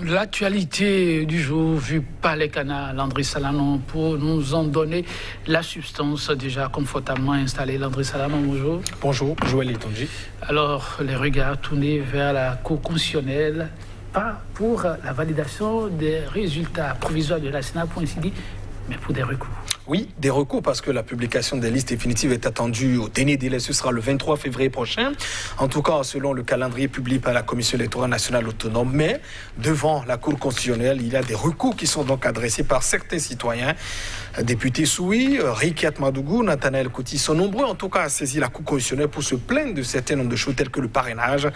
l'actualité du jour vue par les canaux, Landry Salanon, pour nous en donner la substance déjà confortablement installée. Landry Salanon, bonjour. Bonjour, Joël Etonji. Alors, les regards tournés vers la Cour constitutionnelle, pas pour la validation des résultats provisoires de la Sénat, pour ainsi dire, mais pour des recours. Oui, des recours parce que la publication des listes définitives est attendue au dernier délai. Ce sera le 23 février prochain. En tout cas, selon le calendrier publié par la Commission électorale nationale autonome. Mais devant la Cour constitutionnelle, il y a des recours qui sont donc adressés par certains citoyens. Députés Soui, Rikiat Madougou, Nathanaël Kouti sont nombreux en tout cas à saisir la Cour constitutionnelle pour se plaindre de certains nombres de choses telles que le parrainage.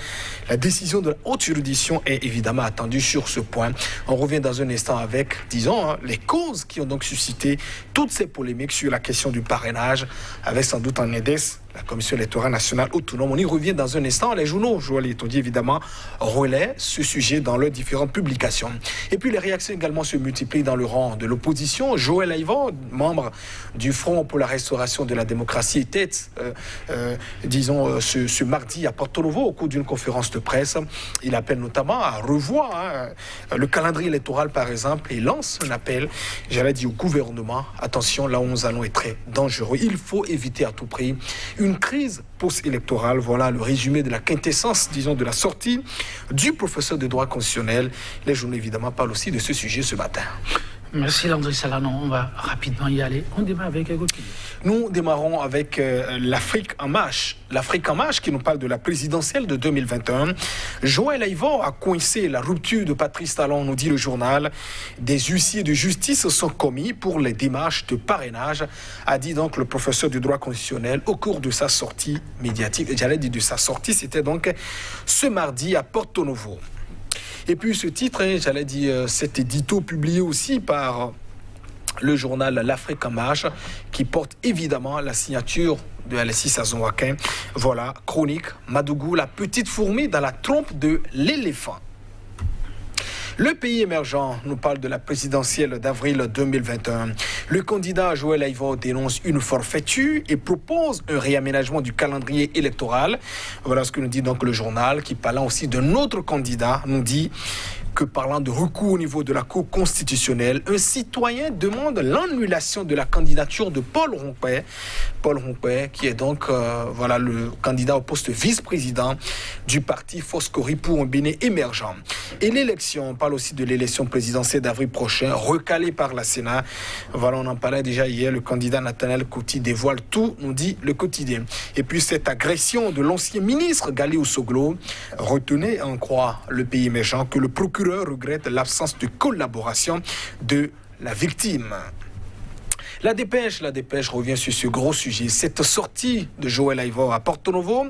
La décision de la haute juridiction est évidemment attendue sur ce point. On revient dans un instant avec, disons, les causes qui ont donc suscité toutes ces polémiques sur la question du parrainage, avec sans doute en EDES la Commission électorale nationale autonome. On y revient dans un instant. Les journaux, Joël Etonji, évidemment, relaient ce sujet dans leurs différentes publications. Et puis les réactions également se multiplient dans le rang de l'opposition. Joël Aïvo, membre du Front pour la restauration de la démocratie, était, ce mardi à Porto Novo au cours d'une conférence de presse. Il appelle notamment à revoir le calendrier électoral, par exemple, et lance un appel, au gouvernement. Attention, là où nous allons être très dangereux. Il faut éviter à tout prix une crise post-électorale. Voilà le résumé de la quintessence, disons, de la sortie du professeur de droit constitutionnel. Les journaux, évidemment, parlent aussi de ce sujet ce matin. Merci Landry Salanon, on va rapidement y aller. On démarre avec Gauthier. Nous démarrons avec l'Afrique en marche. L'Afrique en marche qui nous parle de la présidentielle de 2021. Joël Aïvo a coincé la rupture de Patrice Talon, nous dit le journal. Des huissiers de justice sont commis pour les démarches de parrainage, a dit donc le professeur du droit constitutionnel au cours de sa sortie médiatique. De sa sortie, c'était donc ce mardi à Porto Novo. Et puis ce titre, cet édito publié aussi par le journal L'Afrique en marche, qui porte évidemment la signature de Alexis Azonwakin. Voilà, chronique, Madougou, la petite fourmi dans la trompe de l'éléphant. Le pays émergent nous parle de la présidentielle d'avril 2021. Le candidat Joël Aïvo dénonce une forfaiture et propose un réaménagement du calendrier électoral. Voilà ce que nous dit donc le journal, qui parlant aussi d'un autre candidat, nous dit que parlant de recours au niveau de la Cour constitutionnelle, un citoyen demande l'annulation de la candidature de Paul Rompé. Paul Rompé, qui est donc le candidat au poste vice-président du parti Foscori pour un Bénin émergent. Et l'élection, on parle aussi de l'élection présidentielle d'avril prochain, recalée par la Sénat. Voilà, on en parlait déjà hier, le candidat Nathanaël Kouti dévoile tout, nous dit le quotidien. Et puis cette agression de l'ancien ministre Gali Ousoglo, retenez à en croire le pays émergent que le procureur regrette l'absence de collaboration de la victime. La dépêche revient sur ce gros sujet. Cette sortie de Joël Aïvo à Porto Novo,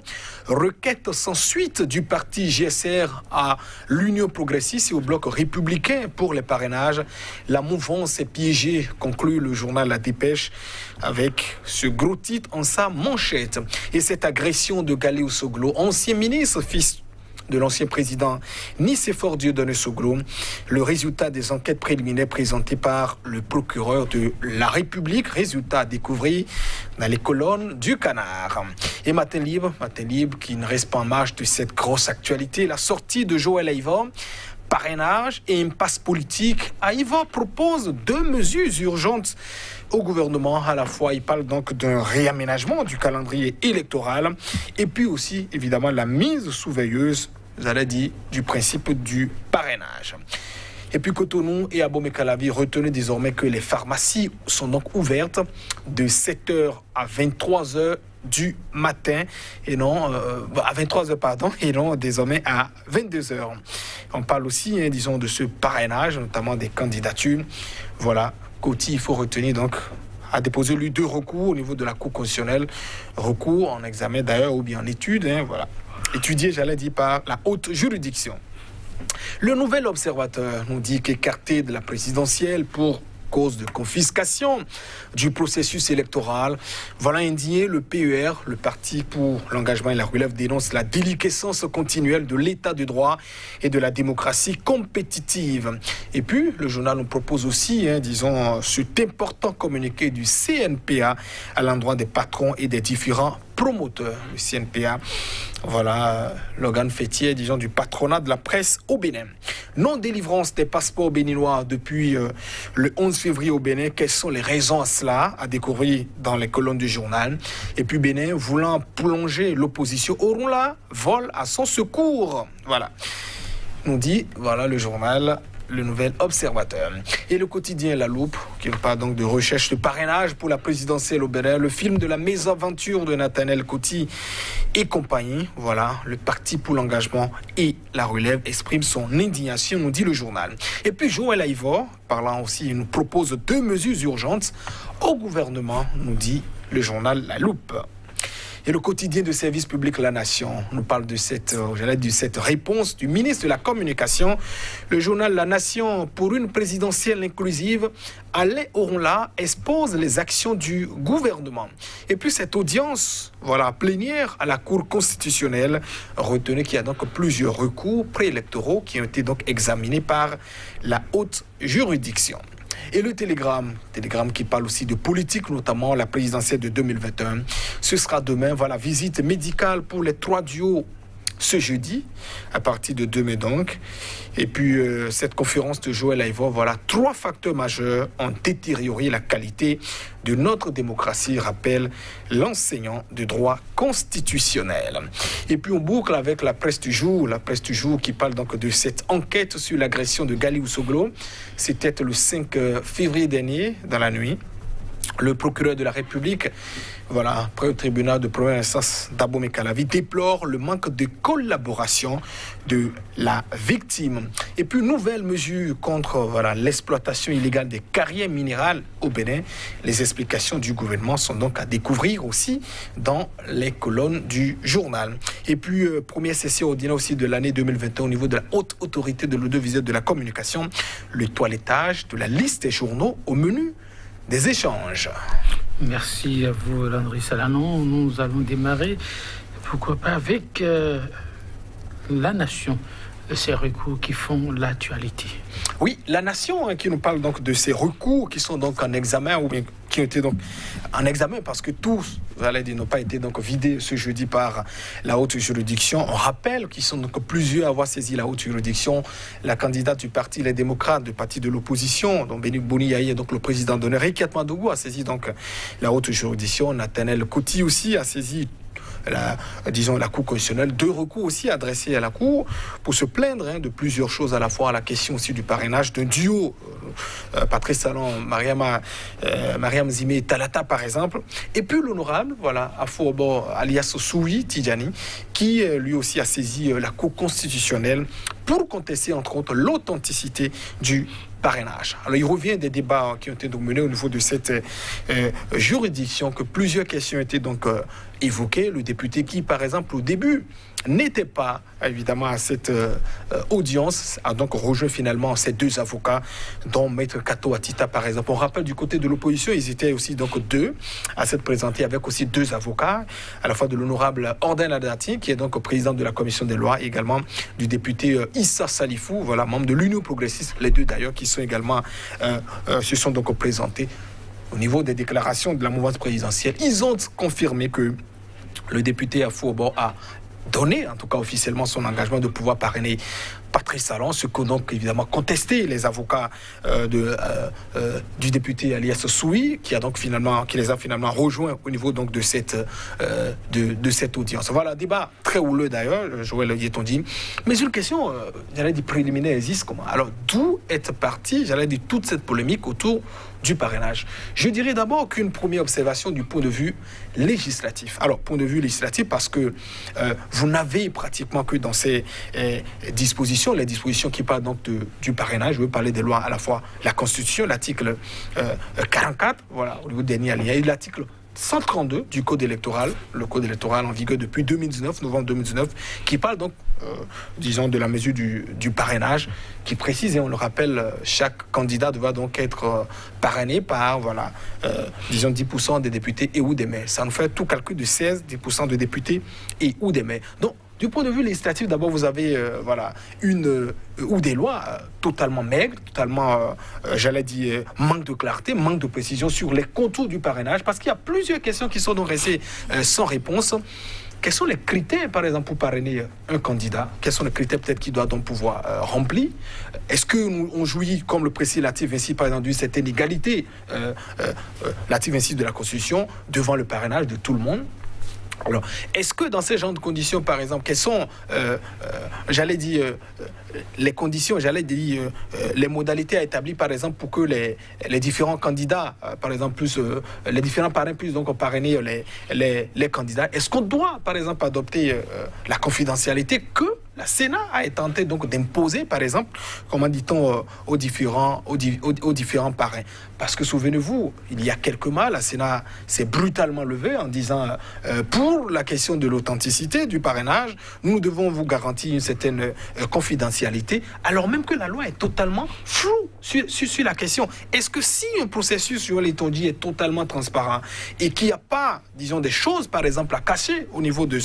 requête sans suite du parti GSR à l'Union progressiste et au bloc républicain pour les parrainages. La mouvance est piégée, conclut le journal La Dépêche, avec ce gros titre en sa manchette. Et cette agression de Gali Ousoglo, ancien ministre, fils de l'ancien président Nicéphore Dieudonné Soglo, le résultat des enquêtes préliminaires présentées par le procureur de la République, résultat à découvrir dans les colonnes du Canard. Et Matin Libre qui ne reste pas en marge de cette grosse actualité, la sortie de Joël Aïvo, parrainage et impasse politique. Aïvo propose 2 mesures urgentes au gouvernement. À la fois, il parle donc d'un réaménagement du calendrier électoral et puis aussi, évidemment, la mise sous veilleuse, du principe du parrainage. Et puis Cotonou et Abomey-Calavi, retenez désormais que les pharmacies sont donc ouvertes de 7h à 23h du matin et non à 23h et non désormais à 22h. On parle aussi de ce parrainage, notamment des candidatures. Voilà, Coty, il faut retenir donc a déposé lui 2 recours au niveau de la Cour constitutionnelle, recours en examen d'ailleurs ou bien en étude, étudié par la haute juridiction. Le Nouvel Observateur nous dit qu'écarté de la présidentielle pour cause de confiscation du processus électoral. Voilà indigné, le PER, le Parti pour l'engagement et la relève, dénonce la déliquescence continuelle de l'état de droit et de la démocratie compétitive. Et puis, le journal nous propose aussi, cet important communiqué du CNPA à l'endroit des patrons et des différents promoteur, le CNPA. Voilà l'organe fêtier, disons, du patronat de la presse au Bénin. Non-délivrance des passeports béninois depuis le 11 février au Bénin. Quelles sont les raisons à cela, à découvrir dans les colonnes du journal. Et puis Bénin, voulant plonger l'opposition, auront là vol à son secours. Voilà, nous dit, voilà le journal, le Nouvel Observateur. Et le quotidien La Loupe, qui nous parle donc de recherche de parrainage pour la présidentielle au Bénin, le film de la mésaventure de Nathaniel Coty et compagnie. Voilà, le Parti pour l'engagement et la relève exprime son indignation, nous dit le journal. Et puis Joël Aïvor, parlant aussi, il nous propose 2 mesures urgentes au gouvernement, nous dit le journal La Loupe. Et le quotidien de service public La Nation nous parle de cette réponse du ministre de la Communication. Le journal La Nation, pour une présidentielle inclusive, Alain Oronla expose les actions du gouvernement. Et puis cette audience, voilà, plénière à la Cour constitutionnelle, retenez qu'il y a donc plusieurs recours préélectoraux qui ont été donc examinés par la haute juridiction. Et le Télégramme qui parle aussi de politique, notamment la présidentielle de 2021. Ce sera demain, voilà, visite médicale pour les 3 duos ce jeudi, à partir de demain donc. Et puis, cette conférence de Joël Aïvor, voilà, 3 facteurs majeurs ont détérioré la qualité de notre démocratie, rappelle l'enseignant de droit constitutionnel. Et puis, on boucle avec la presse du jour qui parle donc de cette enquête sur l'agression de Gali Oussoglo. C'était le 5 février dernier, dans la nuit. Le procureur de la République, voilà, près au tribunal de première instance d'Abomey-Calavi, déplore le manque de collaboration de la victime. Et puis, nouvelle mesure contre l'exploitation illégale des carrières minérales au Bénin. Les explications du gouvernement sont donc à découvrir aussi dans les colonnes du journal. Et puis, première session ordinaire aussi de l'année 2021 au niveau de la haute autorité de l'audiovisuel de la communication, le toilettage de la liste des journaux au menu des échanges. Merci à vous, Landry Salanon. Nous allons démarrer, pourquoi pas, avec La Nation, ces recours qui font l'actualité. Oui, La Nation qui nous parle donc de ces recours qui sont donc en examen, ou bien qui ont été donc en examen parce que tous, n'ont pas été donc vidés ce jeudi par la haute juridiction. On rappelle qu'ils sont donc plusieurs à avoir saisi la haute juridiction. La candidate du parti Les Démocrates, du parti de l'opposition, dont Béni Boni-Yaye est donc le président d'honneur, et Kiat Madougou a saisi donc la haute juridiction. Nathaniel Coty aussi a saisi la Cour constitutionnelle. 2 recours aussi adressés à la Cour pour se plaindre de plusieurs choses, à la fois à la question aussi du parrainage d'un duo, Patrice Talon, Mariam Zimé Talata par exemple, et puis l'honorable, Afouobo alias Soui Tidjani, qui lui aussi a saisi la Cour constitutionnelle pour contester entre autres l'authenticité du parrainage. Alors il revient des débats qui ont été donc menés au niveau de cette juridiction, que plusieurs questions étaient donc évoquées. Le député qui, par exemple, au début, n'était pas évidemment à cette audience, a donc rejoint finalement ces 2 avocats, dont Maître Kato Atita par exemple. On rappelle du côté de l'opposition, ils étaient aussi donc 2 à s'être présentés, avec aussi 2 avocats, à la fois de l'honorable Ordin Ladati, qui est donc président de la commission des lois, et également du député Issa Salifou, membre de l'Union progressiste, les 2 d'ailleurs qui sont également se sont donc présentés au niveau des déclarations de la mouvance présidentielle. Ils ont confirmé que le député Afouobo a donné, en tout cas officiellement, son engagement de pouvoir parrainer Patrice Talon, ce qu'ont donc évidemment contesté les avocats du député alias Soui, qui les a finalement rejoints au niveau donc de cette audience. Voilà, débat très houleux d'ailleurs, Joël Yetondi. Mais une question, préliminaire existe comment? Alors, d'où est partie, toute cette polémique autour du parrainage? Je dirais d'abord qu'une première observation du point de vue législatif. Alors, point de vue législatif, parce que vous n'avez pratiquement que dans ces dispositions, les dispositions qui parlent donc du parrainage. Je veux parler des lois, à la fois la Constitution, l'article 44, au niveau dernier alinéa, et l'article 132 du Code électoral, le Code électoral en vigueur depuis novembre 2019, qui parle donc, de la mesure du parrainage, qui précise, et on le rappelle, chaque candidat doit donc être parrainé par, 10% des députés et ou des maires. Ça nous fait tout calcul de 10% de députés et ou des maires. Donc, du point de vue législatif, d'abord, vous avez ou des lois totalement maigres, totalement, manque de clarté, manque de précision sur les contours du parrainage, parce qu'il y a plusieurs questions qui sont donc restées sans réponse. Quels sont les critères, par exemple, pour parrainer un candidat? Quels sont les critères peut-être qu'il doit donc pouvoir remplir? Est-ce qu'on jouit, comme le précise l'article 26, par exemple, d'une certaine égalité, l'article 26 de la Constitution, devant le parrainage de tout le monde? Alors, est-ce que dans ces genres de conditions, par exemple, quelles sont, les conditions, les modalités à établir, par exemple, pour que les différents candidats, par exemple, les différents parrains puissent donc parrainer les candidats? Est-ce qu'on doit, par exemple, adopter la confidentialité que la Sénat a tenté donc d'imposer, par exemple, comment dit-on, aux différents parrains? Parce que souvenez-vous, il y a quelques mois, la Sénat s'est brutalement levée en disant pour la question de l'authenticité du parrainage, nous devons vous garantir une certaine confidentialité, alors même que la loi est totalement floue sur la question. Est-ce que si un processus sur l'étourdie est totalement transparent et qu'il n'y a pas, disons, des choses, par exemple, à cacher au niveau de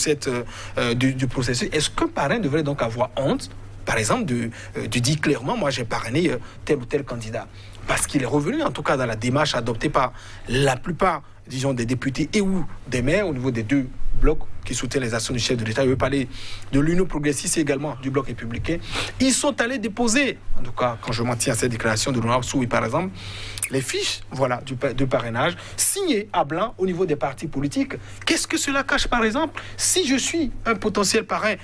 du processus, est-ce qu'un parrain devrait donc avoir honte, par exemple, de dire clairement, moi j'ai parrainé tel ou tel candidat? Parce qu'il est revenu, en tout cas, dans la démarche adoptée par la plupart, disons, des députés et ou des maires au niveau des deux blocs qui soutiennent les actions du chef de l'État. Je veux parler de l'Union progressiste et également du bloc républicain. Ils sont allés déposer, en tout cas, quand je m'en tiens à cette déclaration de l'honorable Soui, par exemple, les fiches de parrainage signées à blanc au niveau des partis politiques. Qu'est-ce que cela cache, par exemple? Si je suis un potentiel parrain,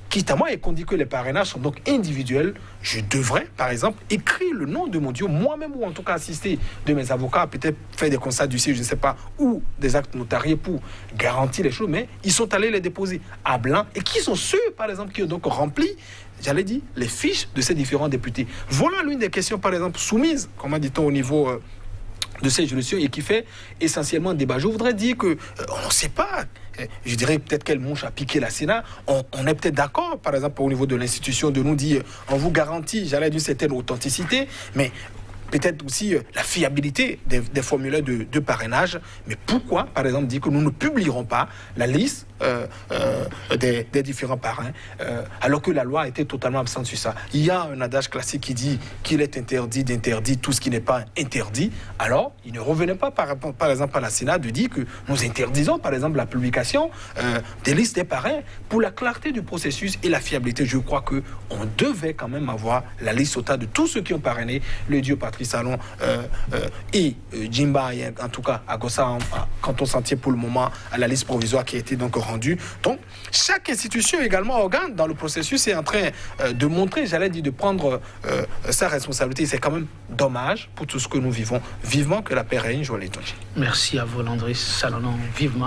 quitte à moi, et qu'on dit que les parrainages sont donc individuels, je devrais, par exemple, écrire le nom de mon Dieu, moi-même, ou en tout cas assister de mes avocats, peut-être faire des constats du je ne sais pas, ou des actes notariés pour garantir les choses, mais ils sont allés les déposer à blanc. Et qui sont ceux, par exemple, qui ont donc rempli, les fiches de ces différents députés? Voilà l'une des questions, par exemple, soumises, comment dit-on, au niveau de ces juridictions et qui fait essentiellement débat. Je voudrais dire que on ne sait pas, je dirais peut-être quelle mouche a piqué la Sénat. On est peut-être d'accord, par exemple, au niveau de l'institution, de nous dire on vous garantit, d'une certaine authenticité, mais peut-être aussi la fiabilité des formulaires de parrainage. Mais pourquoi, par exemple, dire que nous ne publierons pas la liste des différents parrains, alors que la loi a été totalement absente sur ça? Il y a un adage classique qui dit qu'il est interdit d'interdire tout ce qui n'est pas interdit. Alors, il ne revenait pas, par exemple, à la Sénat de dire que nous interdisons, par exemple, la publication des listes des parrains pour la clarté du processus et la fiabilité. Je crois qu'on devait quand même avoir la liste totale de tous ceux qui ont parrainé le dieu Patrice Talon et Jimba, en tout cas à Gossa, quand on s'en tient pour le moment à la liste provisoire qui a été donc rendue. Donc, chaque institution, également organe dans le processus, est en train de montrer, de prendre sa responsabilité. C'est quand même dommage pour tout ce que nous vivons. Vivement que la paix règne, Joël Etonji. Merci à vous, Landry Salonon. Vivement.